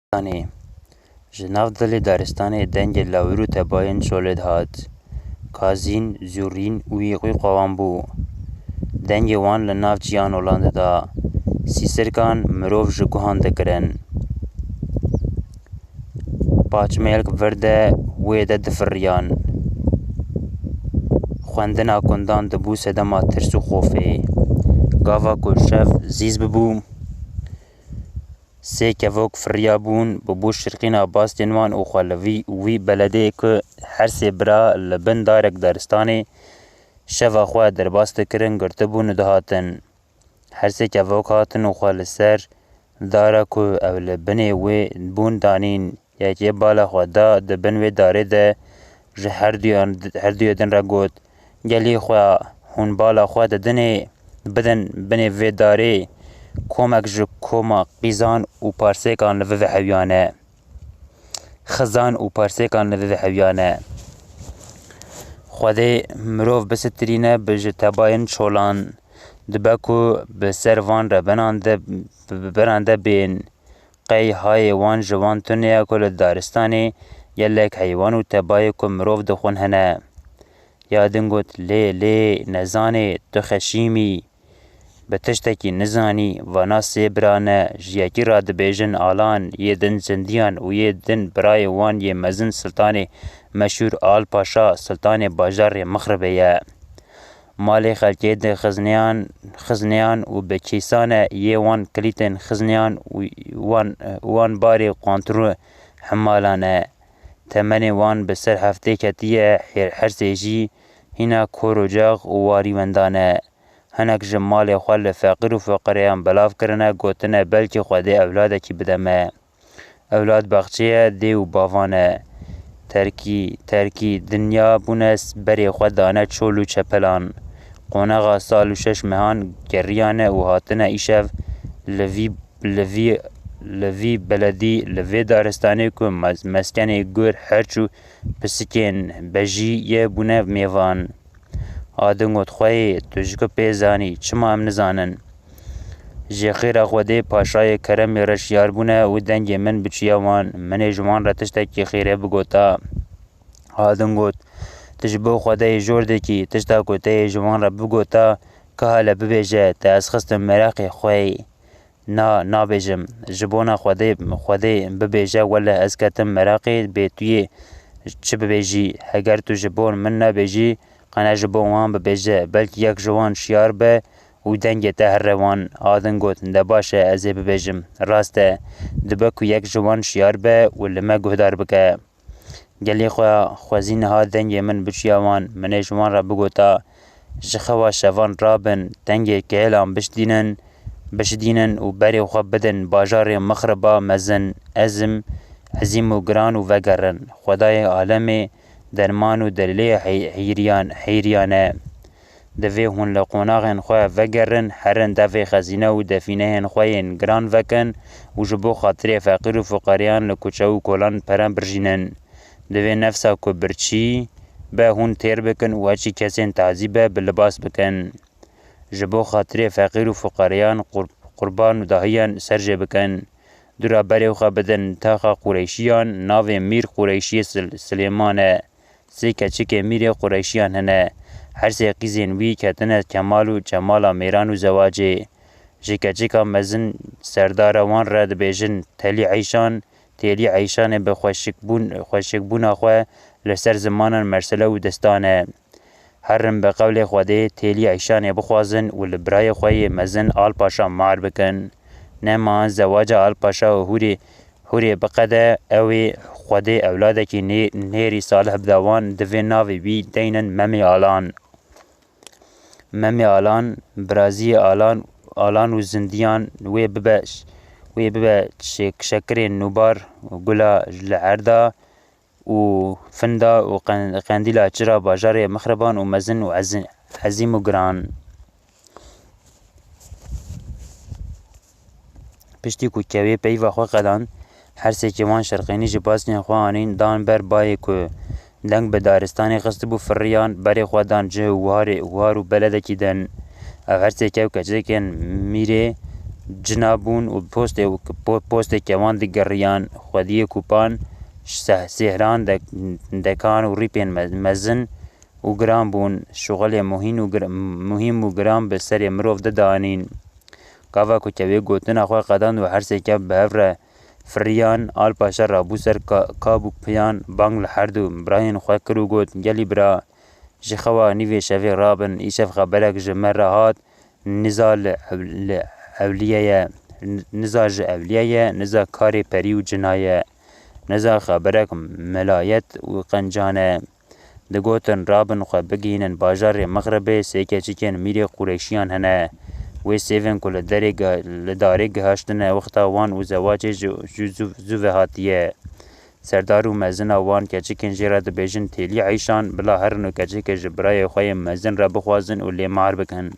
دارستانê ji nav dilê daristanê dengê lawir û tebayên şolê dihat. Kazîn, Zûrîn û Yêxwî qewan bû. Dengê wan li nav çiyan Holandê da. Sîsirkan mirov ji guhan dikirin. Paçmêyek vir de wê de difiriyan. Xwendina gundan dibû sedema tirs û xofê. Gava ku şev zîz bibû, sê kevok firiya bûn bibû şirxîna bastên wan û xwe li wî beledeyê ku her sê bira li bin darek daristanê şeva xwe derbas dikirin girtibûn û dihatin. Her sê kevok hatin û xwe li ser dara ku ew li binê wê bûn danîn. Yekê bala xwe da di bin wê darê de ji her duyê din re got: Gelî xwe hûn bala xwe bidin binê vê darê, komek ji koma qîzan û parsêkan li vê hewyan e. Xizan û parsêkan li vê hewyan e. Xwedê mirov bisitirîne bi ji tebayên şolan. Dibe ku bi ser van reberan de bên. Qey hayê wan ji wan tune ye ku li daristanê gelek heywan û tebayê ku mirov dixwin hene. Ya din got: Lê nezanê tu xeşîmî, bi tiştekî nizanî vana sê bira ne. Ji yekî re dibêjin alan, yê din zindiyan û yê din birayê wan yê mezin Sultanê meşhûr Al Paşa Sultanê bajarê Mixribê ye. Malê xelkê di xizneyan û bi kêsane yê wan kilîtên xizneyan wan barê qantur û himalan e. Temenê wan bi ser heftê ketiye, her sê jî hîna korocaq û warîwendan e. Hinek ji malê xwe li feqîr û fuqereyan belav kirine, gotine belkî Xwedê ewladekî bide me. Ewlad bexçeyê dê û bavan e. Terkî dinya bûne berê xwe dane çol û çepelan. Qonexa sal û 6 mehan geriyane û hatine îşev li vî beledî li vê daristanê ku meskenê gur, herç û pisikên bejî yê bûne mêvan. Adin got: Xweyê tu ji ku pê zanî, çima em nizanin? Ji xêra Xwedê paşayê keremê re şiyar bûne û dengê min biçiya wan. Minê ji wan re tiştekî xêrê bigota. Adin got: Tu ji bo Xwedê jor dikî, tişta ku te yê ji wan re bigota kihale bibêje, te ez xistim meraqê xwe. Nabêjim. Ji bona Xwedê bibêje wele ez ketim meraqê bê tu yê çi bibêjî. Heger tu ji bo min nebêjî, qene ji bo wan bibêje, belkî yek ji wan şiyar be û dengê te here wan. Adin got: De baş e, ez ê bibêjim. Rast e, dibe ku yek ji wan şiyar be û li me guhdar bike. Gelê xwezî niha dengê min biçiya wan. Minê ji wan re bigota: Ji xewa şevan rabin, dengê kêlan bişidînin û berê xwe bidin bajarê Mixriba mezin, ezîm û giran û vegerin. Xwedayê alemê derman û delîlê heyriyan e. Divê hûn li qonaxên xwe vegerin, herin devê xezîne û defîneyên xwe yên giran vekin û ji bo xatirê feqîr û fuqereyan li kuçe û kolan pere birjînin. Divê nefsa ku birçî be hûn têr bikin û heçî kesên tazî be bi libas bikin. Ji bo xatirê feqîr û fuqereyan qurban û dahiyan ser jê bikin. Dûra berê xwe bidin taxa Qureyşiyan, navê Mîr Qureyşî Silêman e. Sê keçikê Mîrê Qureyşiyan hene. Her sê qîzên wî ketine kemal û cemala mêran û zewacê. Ji keçika mezin serdara wan re dibêjin Telî Eyşan. Telî Eyşanê bi xweşikbûna xwe li ser zimanan mersile û distan e. Herin bi qewlê Xwedê Telî Eyşanê bixwazin û li birayê xwe yê mezin Al Paşa mar bikin. Nema zewaca Al Paşa û hûrê biqede, ew ê Xwedê ewladekî nêrî salih bide wan, divê navê wî deynin Memê Alan. Memê Alan, biraziyê alan û zindiyan wê bibe şekirên nûbar, gula li erda û finda û qendîla çira bajarê Mixriban û mezin û ezîm û giran. Piştî ku kevê peyva xwe qedan, her sêkê wan şerxînî ji bastên xwe anîn dan ber bayê ku deng bi daristanê xistibû firiyan, berê xwe dan cih û war û beledekî din. Ev her sê kew keçikên Mîrê جنابون و پوست کوان دگریان خودی کوپان سهران دکان و ریپین مزن و گرام بون شغل مهم و گرام به سر مروف دانین کاوا کو چوی گوتنا خو قدان و هر سکه بهره فریان آل پاشا رابو سر کابو پیان بانگ لحردو براین خو کرو گوت گلی برا جخوا نیوی شوی رابن ایشف خبرک جمر هات نزال اولیه نزا کاری پری و جنایه نزا خبرک ملایت و قنجانه دگوتن رابن خو بگینن باجار مغربه سیکه چیکن میری قریشیان هنه و سیون کل لداره گهاشتن وقتا وان و زواج زوه هاتیه سردار و مزن وان که چیکن جیرا دبیجن تیلی عیشان بلا هر نو که چیکن جبرای خوی مزن را بخوازن و لیمار بکن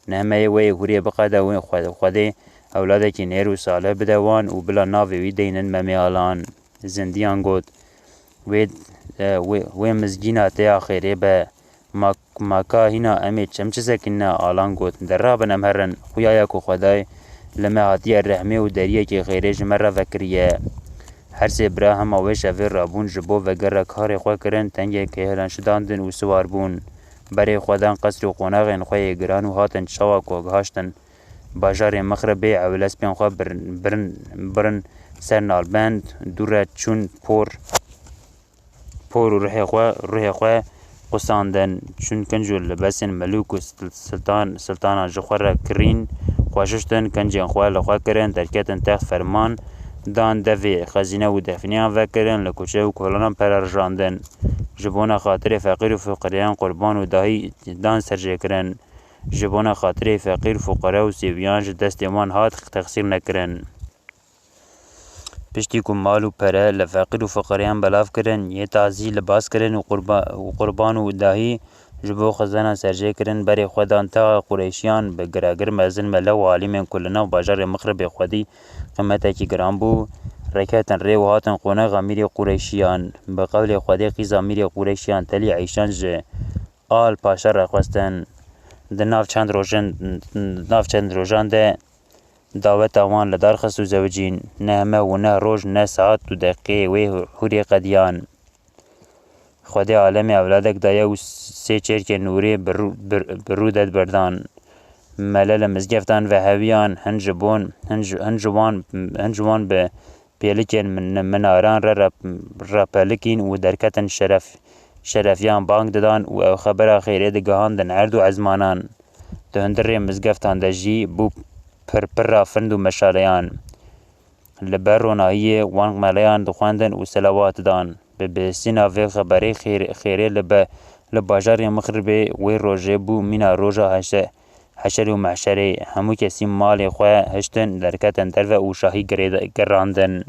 نهمه وی هوری بقاده و خوده اولاده که نیرو ساله بدوان و بلا ناوی وی دینن ممیالان زندیان گود و مزگینا تیا خیره به ماکا هینا امی چمچسه کننا آلان گود در رابن امهرن خویایا کو خدای لما هاتی الرحمه و دریه که خیره جمره وکریه هر سی برا هم آوش اوی رابون جبو وگر کار خواه کرن تنگه که هلان شداندن و سوار بون برای خودان قصر و قوناغین خواه گران و هاتن شوا کوگهاشتن باجار مغربی اولس بین خواه برن سر نالبند دوره چون پور و روح خواه قصاندن چون کنجو لبسن ملوک و سلطان جخور کرین خواششتن کنجین خواه لخواه کرن ترکتن تخت فرمان دان دوی خزینه و دفنیان وکرن لکوچه و کلانان پرارجاندن جبونا خاطر فقیر و فقریان قربان و داهی دان سرجه کرن جبونا خاطر فقیر و فقره و سیویان دست ایمان هات تقصیر نکرن پشتی کو مال و پره لفقیر و فقریان بلاف کرن یه تعزی لباس کرن و قربان و داهی جبو خزانه سرجه کرن بری خودان تا قریشیان به گراگر مزن ملو و عالم کلنا و باجار مغرب خودی قیمته کی گرام بو رکاتن ری و هاتن قونه غمیر قریشیان به قول خودی قیزا میر قریشیان تلی عیشان جه آل پاشا رخواستن ده ناف چند روژان ده دعوت آوان لدار خستو زوجین نه همه و نه روژ نه ساعت و دقیقه و حوری قدیان خودی عالم اولادک دایا و سی چرک نوری برودت بردان ملل مزگفتان و هویان هنجوان به پیلکن مناران را پلکین و درکتن شرفیان بانگ دادان و خبر خیره دگهان دن عرض و عزمانان دهندر مزگفتان دجی بو پر رافند و مشالیان لبر رونایی وانگ ملیان دخواندن و سلوات دان به سینا و خبری خیره لباجار مخربه و روژه بو مینا روژا حشر و محشره همو کسی مال خواه هشتن درکتن در و شاهی گراندن